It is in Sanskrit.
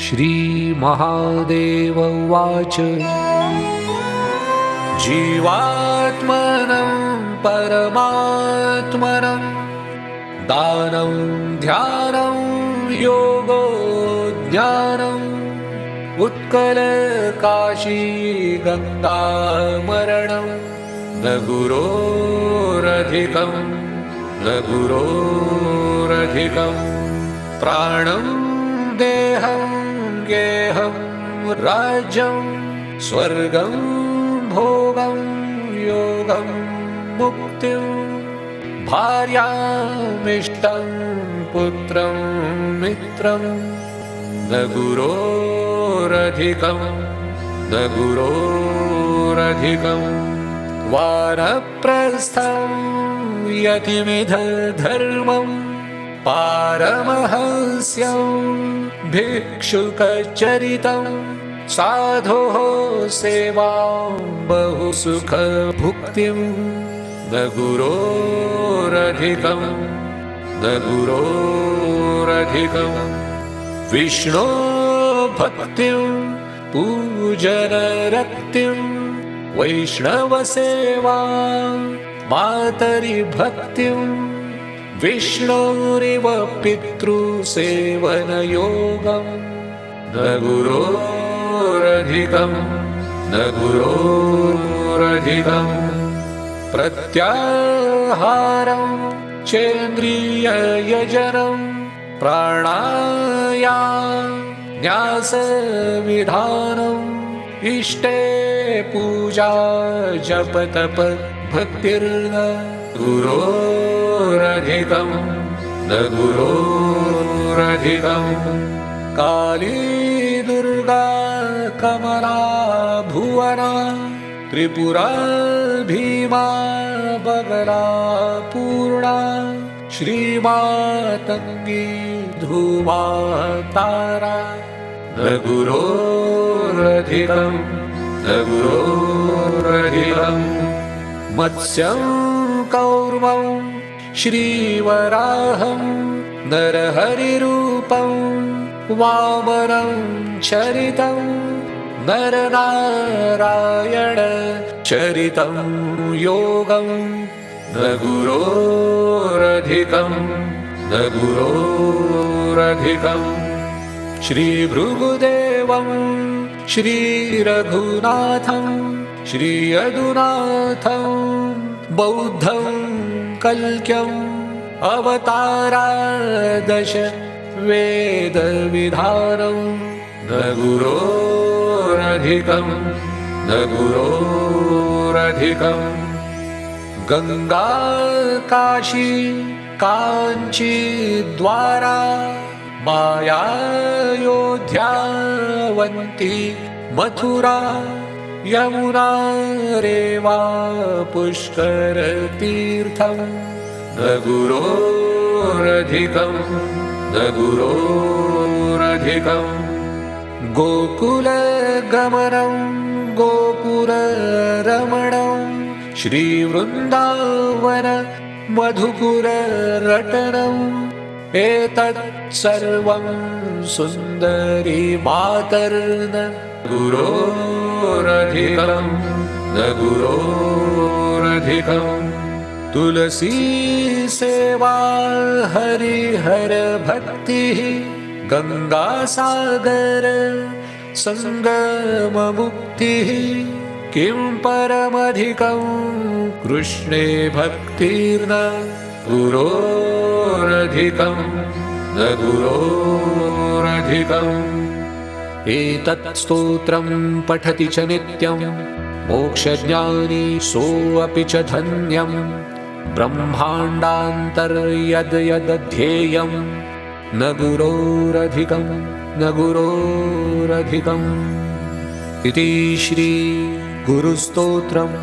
श्रीमहादेव उवाच जीवात्मनं परमात्मनं दानं ध्यानं योगो ज्ञानम् उत्कलकाशी गङ्गामरणं न गुरोरधिकं प्राणं देहं गेहं राज्यं स्वर्गं भोगं योगं मुक्तिं भार्यामिष्टं पुत्रं मित्रं न गुरोरधिकं वानप्रस्थं यतिमिधर्मं पारमहंस्यं भिक्षुकचरितं साधोः सेवां बहुसुखभुक्तिं न गुरोरधिकं विष्णो भक्तिं पूजनरक्तिं वैष्णवसेवा मातरि भक्तिं विष्णोरिव पितृसेवनयोगं न गुरोरधिकं प्रत्याहारं चेन्द्रिययजनं प्राणायामन्यासविधानम् इष्टे पूजा जपतप भक्तिर्न गुरोरधिकं काली दुर्गा कमला भुवना त्रिपुरा भीमा बगला पूर्णा श्रीमातङ्गी धूमा तारा न गुरोरधिकं मत्स्यं कौर्मं श्रीवराहं नरहरिरूपं वामनं चरितं नरनारायणचरितं योगं न गुरोरधिकं श्रीभृगुदेवं श्रीरघुनाथं श्रीयदुनाथं बौद्धं कल्क्यम् अवतारादश वेदविधानं न गुरोरधिकं गङ्गा काशी काञ्ची द्वारा मायायोध्यावन्ती मथुरा यमुना रेवा पुष्करतीर्थं न गुरोरधिकं गोकुलगमनं गोपुररमणं श्रीवृन्दावन मधुपुररटनम् एतत् सर्वं सुन्दरी मातर्न गुरोरधिकं तुलसी सेवा हरिहर भक्तिः गंगासागर संगममुक्तिः किं परमधिकं कृष्णे भक्तिर्न गुरोरधिकं एतत् स्तोत्रं पठति च नित्यं मोक्षज्ञानी सोऽपि च धन्यं ब्रह्माण्डान्तर्यद्यदध्येयं न गुरोरधिकम् इति श्री गुरुस्तोत्रम्